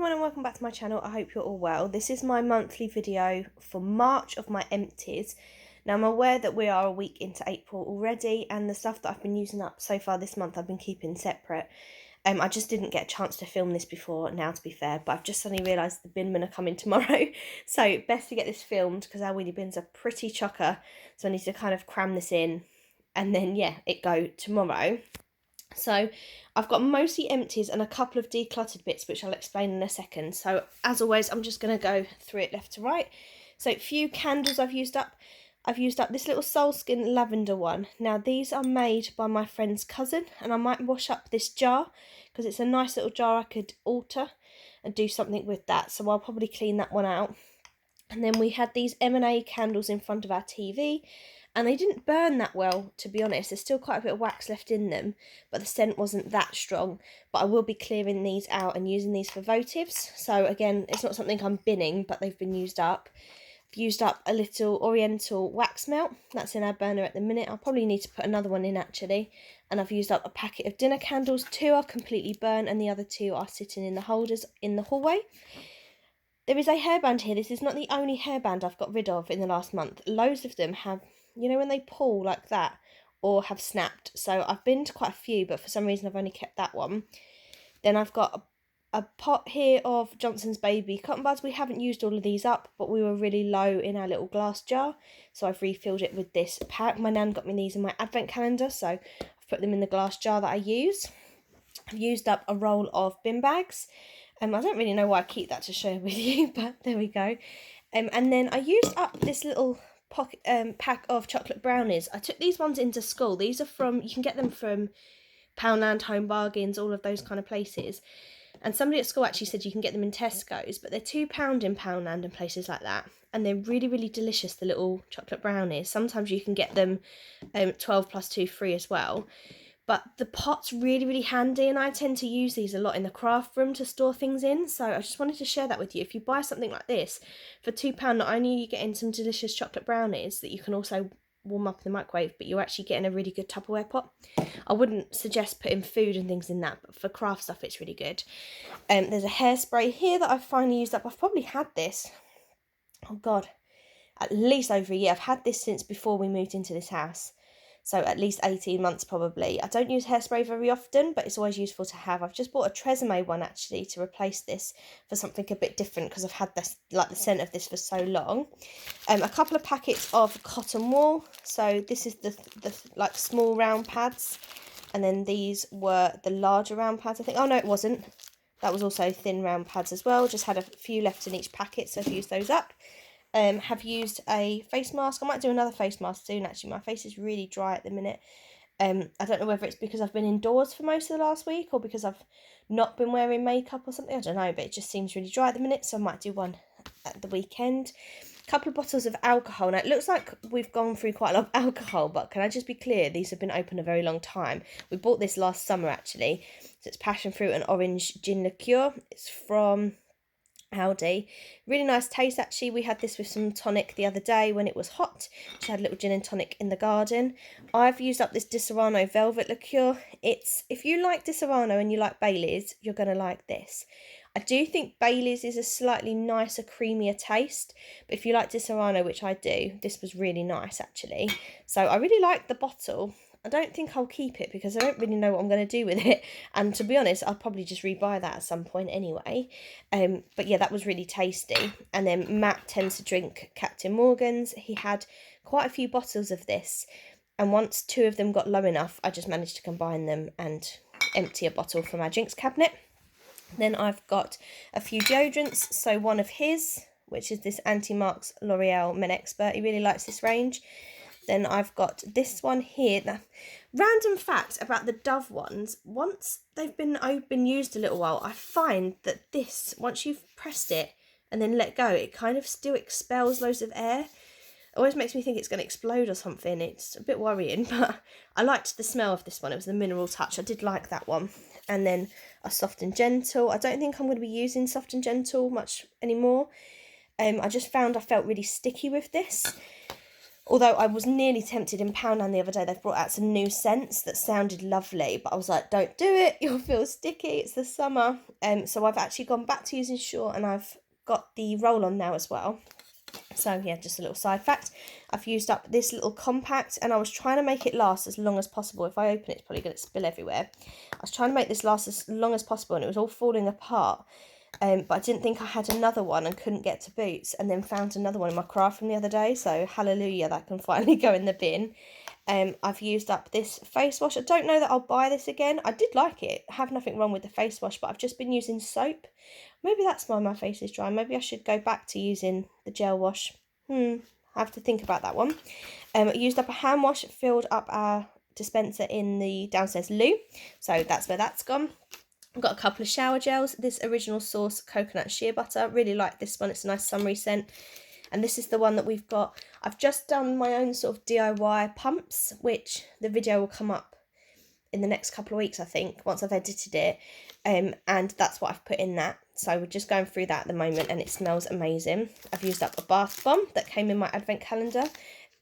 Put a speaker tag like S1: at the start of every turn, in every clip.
S1: everyone and welcome back to my channel. I hope you're all well. This is my monthly video for March of my empties. Now I'm aware that we are a week into April already and the stuff that I've been using up so far this month I've been keeping separate. I just didn't get a chance to film this before now, to be fair, but I've just suddenly realised the binmen are coming tomorrow. So best to get this filmed because our wheelie bins are pretty chocker. So I need to kind of cram this in and then yeah, it go tomorrow. So I've got mostly empties and a couple of decluttered bits, which I'll explain in a second. So as always, I'm just going to go through it left to right. So a few candles I've used up. I've used up this little Soulskin lavender one. Now these are made by my friend's cousin and I might wash up this jar because it's a nice little jar I could alter and do something with that. So I'll probably clean that one out. And then we had these M&A candles in front of our TV. And they didn't burn that well, to be honest. There's still quite a bit of wax left in them, but the scent wasn't that strong. But I will be clearing these out and using these for votives. So again, it's not something I'm binning, but they've been used up. I've used up a little oriental wax melt. That's in our burner at the minute. I'll probably need to put another one in actually. And I've used up a packet of dinner candles. 2 are completely burnt and the other 2 are sitting in the holders in the hallway. There is a hairband here. This is not the only hairband I've got rid of in the last month. Loads of them have, you know, when they pull like that or have snapped. So I've been to quite a few, but for some reason I've only kept that one. Then I've got a pot here of Johnson's Baby cotton buds. We haven't used all of these up, but we were really low in our little glass jar. So I've refilled it with this pack. My nan got me these in my advent calendar, so I've put them in the glass jar that I use. I've used up a roll of bin bags. I don't really know why I keep that to share with you, but there we go. And then I used up this little pocket pack of chocolate brownies. I took these ones into school. These are from, you can get them from Poundland, Home Bargains, all of those kind of places. And somebody at school actually said you can get them in Tesco's, but they're £2 in Poundland and places like that. And they're really, really delicious, the little chocolate brownies. Sometimes you can get them 12 plus 2 free as well. But the pot's really, really handy and I tend to use these a lot in the craft room to store things in. So I just wanted to share that with you. If you buy something like this for £2, not only are you getting some delicious chocolate brownies that you can also warm up in the microwave, but you're actually getting a really good Tupperware pot. I wouldn't suggest putting food and things in that, but for craft stuff it's really good. There's a hairspray here that I've finally used up. I've probably had this, oh God, at least over a year. I've had this since before we moved into this house. So at least 18 months probably. I don't use hairspray very often, but it's always useful to have. I've just bought a Tresemme one actually to replace this for something a bit different because I've had this, like the scent of this for so long. A couple of packets of cotton wool. So this is the like small round pads. And then these were the larger round pads, I think. Oh no, it wasn't. That was also thin round pads as well. Just had a few left in each packet, so I've used those up. Have used a face mask. I might do another face mask soon actually. My face is really dry at the minute. I don't know whether it's because I've been indoors for most of the last week or because I've not been wearing makeup or something. I don't know, but it just seems really dry at the minute, so I might do one at the weekend. A couple of bottles of alcohol. Now it looks like we've gone through quite a lot of alcohol, but can I just be clear, these have been open a very long time. We bought this last summer actually. So it's passion fruit and orange gin liqueur. It's from Aldi. Really nice taste actually. We had this with some tonic the other day when it was hot. Just had a little gin and tonic in the garden. I've used up this Disaronno velvet liqueur. It's, if you like Disaronno and you like Baileys, you're going to like this. I do think Baileys is a slightly nicer, creamier taste, but if you like Disaronno, which I do, this was really nice actually. So I really like the bottle. I don't think I'll keep it because I don't really know what I'm going to do with it. And to be honest, I'll probably just rebuy that at some point anyway. But yeah, that was really tasty. And then Matt tends to drink Captain Morgan's. He had quite a few bottles of this. And once 2 of them got low enough, I just managed to combine them and empty a bottle from our drinks cabinet. Then I've got a few deodorants. So one of his, which is this Anti-Marks L'Oreal Men Expert. He really likes this range. Then I've got this one here. Now, random fact about the Dove ones, once they've been used a little while, I find that this, once you've pressed it and then let go, it kind of still expels loads of air. It always makes me think it's going to explode or something. It's a bit worrying, but I liked the smell of this one. It was the Mineral Touch. I did like that one. And then a Soft and Gentle. I don't think I'm going to be using Soft and Gentle much anymore. I just found I felt really sticky with this. Although I was nearly tempted in Poundland the other day, they've brought out some new scents that sounded lovely, but I was like, don't do it, you'll feel sticky, it's the summer. So I've actually gone back to using Sure, and I've got the roll-on now as well. So yeah, just a little side fact. I've used up this little compact, and I was trying to make it last as long as possible. If I open it, it's probably going to spill everywhere. I was trying to make this last as long as possible, and it was all falling apart. But I didn't think I had another one and couldn't get to Boots, and then found another one in my craft from the other day. So hallelujah, that can finally go in the bin. I've used up this face wash. I don't know that I'll buy this again. I did like it. I have nothing wrong with the face wash, but I've just been using soap. Maybe that's why my face is dry. Maybe I should go back to using the gel wash. I have to think about that one. I used up a hand wash, filled up our dispenser in the downstairs loo. So that's where that's gone. I've got a couple of shower gels. This Original Source Coconut Sheer Butter. Really like this one. It's a nice summery scent. And this is the one that we've got. I've just done my own sort of DIY pumps, which the video will come up in the next couple of weeks, I think, once I've edited it. And that's what I've put in that. So we're just going through that at the moment, and it smells amazing. I've used up a bath bomb that came in my advent calendar.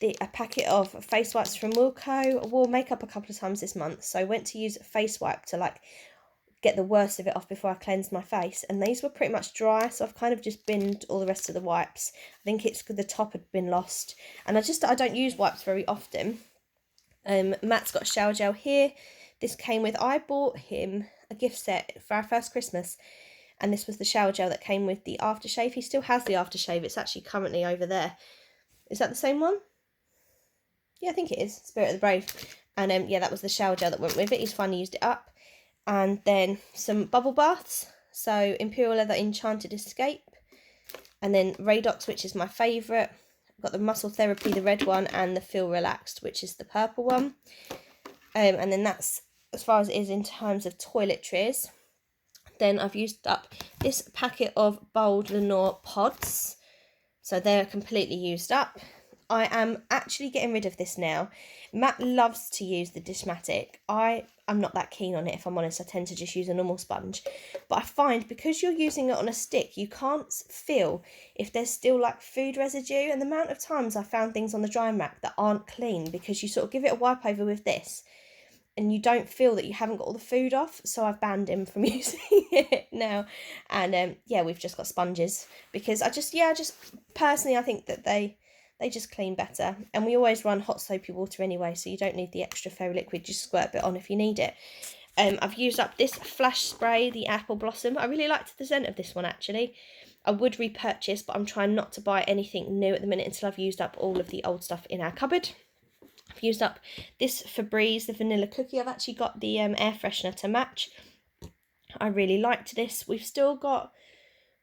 S1: A packet of face wipes from Wilko. I wore makeup a couple of times this month, so I went to use a face wipe to get the worst of it off before I cleansed my face, and these were pretty much dry, so I've kind of just binned all the rest of the wipes. I think it's because the top had been lost, and I don't use wipes very often. Matt's got a shower gel here. This came with, I bought him a gift set for our first Christmas, and this was the shower gel that came with the aftershave. He still has the aftershave. It's actually currently over there. Is that the same one? Yeah, I think it is. Spirit of the Brave. And yeah, that was the shower gel that went with it. He's finally used it up. And then some bubble baths. So Imperial Leather Enchanted Escape. And then Radox, which is my favourite. I've got the Muscle Therapy, the red one, and the Feel Relaxed, which is the purple one. And then that's as far as it is in terms of toiletries. Then I've used up this packet of Bold Lenore pods. So they're completely used up. I am actually getting rid of this now. Matt loves to use the Dishmatic. I'm not that keen on it, if I'm honest. I tend to just use a normal sponge. But I find because you're using it on a stick, you can't feel if there's still food residue. And the amount of times I found things on the drying rack that aren't clean because you sort of give it a wipe over with this and you don't feel that you haven't got all the food off. So I've banned him from using it now. And yeah, we've just got sponges because I just personally, I think that they just clean better. And we always run hot soapy water anyway, so you don't need the extra fairy liquid. Just squirt a bit on if you need it. I've used up this Flash Spray, the Apple Blossom. I really liked the scent of this one, actually. I would repurchase, but I'm trying not to buy anything new at the minute until I've used up all of the old stuff in our cupboard. I've used up this Febreze, the Vanilla Cookie. I've actually got the air freshener to match. I really liked this. We've still got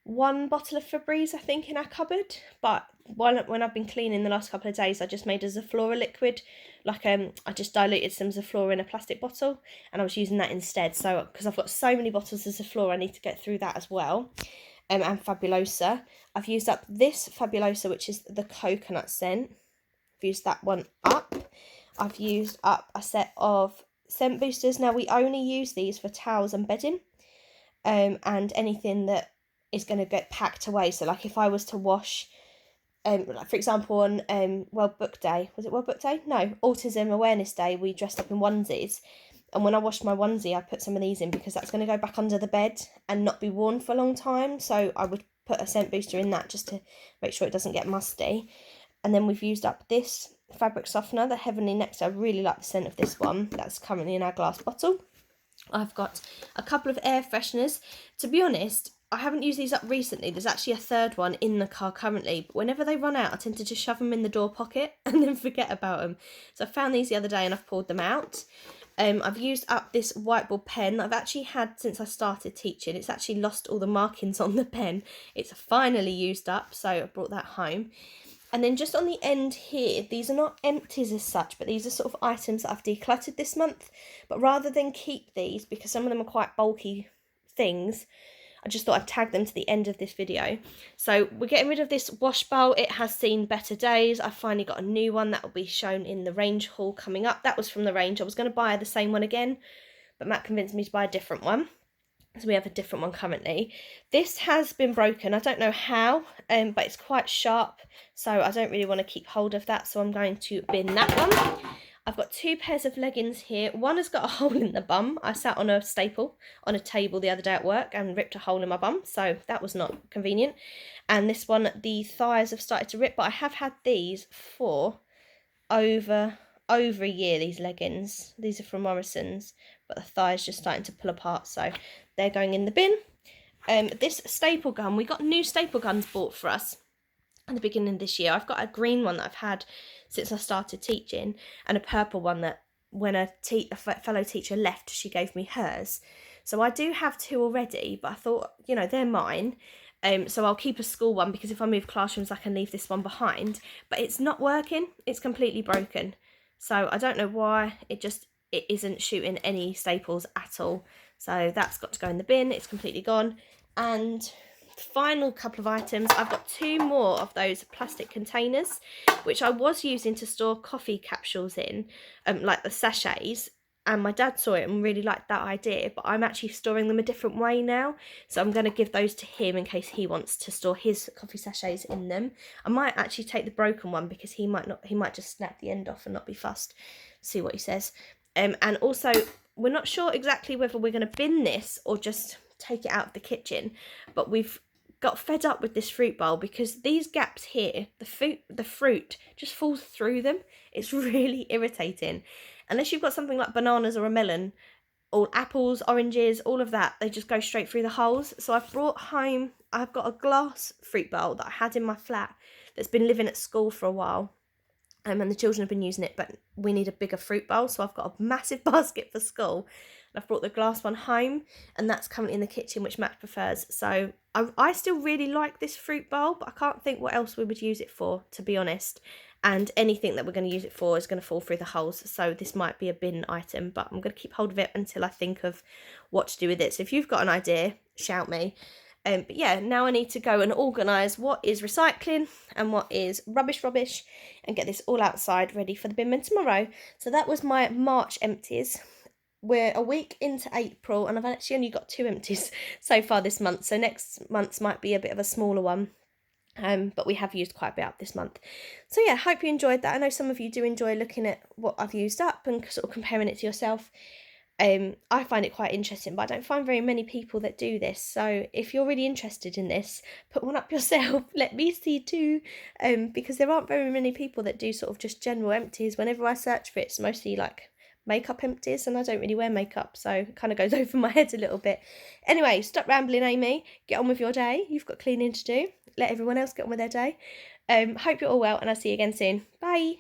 S1: one bottle of Febreze, I think, in our cupboard, but when I've been cleaning the last couple of days, I just made a Zaflora liquid. I just diluted some Zaflora in a plastic bottle, and I was using that instead. So because I've got so many bottles of Zaflora, I need to get through that as well. And Fabulosa. I've used up this Fabulosa, which is the coconut scent. I've used that one up. I've used up a set of scent boosters. Now we only use these for towels and bedding, and anything that is going to get packed away. So if I was to wash, for example, on World Book Day, was it World Book Day? No, Autism Awareness Day, we dressed up in onesies. And when I washed my onesie, I put some of these in because that's going to go back under the bed and not be worn for a long time. So I would put a scent booster in that just to make sure it doesn't get musty. And then we've used up this fabric softener, the Heavenly Nectar. I really like the scent of this one. That's currently in our glass bottle. I've got a couple of air fresheners. To be honest, I haven't used these up recently. There's actually a third one in the car currently. But whenever they run out, I tend to just shove them in the door pocket and then forget about them. So I found these the other day and I've pulled them out. I've used up this whiteboard pen that I've actually had since I started teaching. It's actually lost all the markings on the pen. It's finally used up, so I brought that home. And then just on the end here, these are not empties as such, but these are sort of items that I've decluttered this month. But rather than keep these, because some of them are quite bulky things, I just thought I'd tag them to the end of this video. So we're getting rid of this wash bowl. It has seen better days. I finally got a new one that will be shown in the range haul coming up. That was from the range. I was going to buy the same one again, but Matt convinced me to buy a different one. So we have a different one currently. This has been broken. I don't know how, but it's quite sharp. So I don't really want to keep hold of that. So I'm going to bin that one. I've got 2 pairs of leggings here. One has got a hole in the bum. I sat on a staple on a table the other day at work and ripped a hole in my bum. So that was not convenient. And this one, the thighs have started to rip. But I have had these for over a year, these leggings. These are from Morrison's, but the thigh's just starting to pull apart, so they're going in the bin. This staple gun, we got new staple guns bought for us at the beginning of this year. I've got a green one that I've had since I started teaching, and a purple one that when a fellow teacher left, she gave me hers. So I do have 2 already, but I thought, you know, they're mine. So I'll keep a school one because if I move classrooms I can leave this one behind, but it's not working. It's completely broken. So I don't know why it isn't shooting any staples at all. So that's got to go in the bin. It's completely gone. And final couple of items, I've got 2 more of those plastic containers which I was using to store coffee capsules in, like the sachets. And my dad saw it and really liked that idea, but I'm actually storing them a different way now. So I'm going to give those to him in case he wants to store his coffee sachets in them. I might actually take the broken one because he might just snap the end off and not be fussed. See what he says. And also, we're not sure exactly whether we're going to bin this or just take it out of the kitchen, but we've got fed up with this fruit bowl because these gaps here, the fruit just falls through them. It's really irritating. Unless you've got something like bananas or a melon, or apples, oranges, all of that, they just go straight through the holes. So I've brought home, I've got a glass fruit bowl that I had in my flat that's been living at school for a while. And the children have been using it, but we need a bigger fruit bowl. So I've got a massive basket for school. And I've brought the glass one home, and that's currently in the kitchen, which Matt prefers. So I still really like this fruit bowl, but I can't think what else we would use it for, to be honest. And anything that we're going to use it for is going to fall through the holes. So this might be a bin item, but I'm going to keep hold of it until I think of what to do with it. So if you've got an idea, shout me. But yeah, now I need to go and organise what is recycling and what is rubbish, and get this all outside ready for the bin bin tomorrow. So that was my March empties. We're a week into April and I've actually only got 2 empties so far this month. So next month's might be a bit of a smaller one. But we have used quite a bit up this month. So yeah, hope you enjoyed that. I know some of you do enjoy looking at what I've used up and sort of comparing it to yourself. I find it quite interesting, but I don't find very many people that do this. So if you're really interested in this, put one up yourself. Let me see too, because there aren't very many people that do sort of just general empties. Whenever I search for it, it's mostly like makeup empties, and I don't really wear makeup, so it kind of goes over my head a little bit. Anyway, stop rambling, Amy. Get on with your day. You've got cleaning to do. Let everyone else get on with their day. Hope you're all well, and I'll see you again soon. Bye.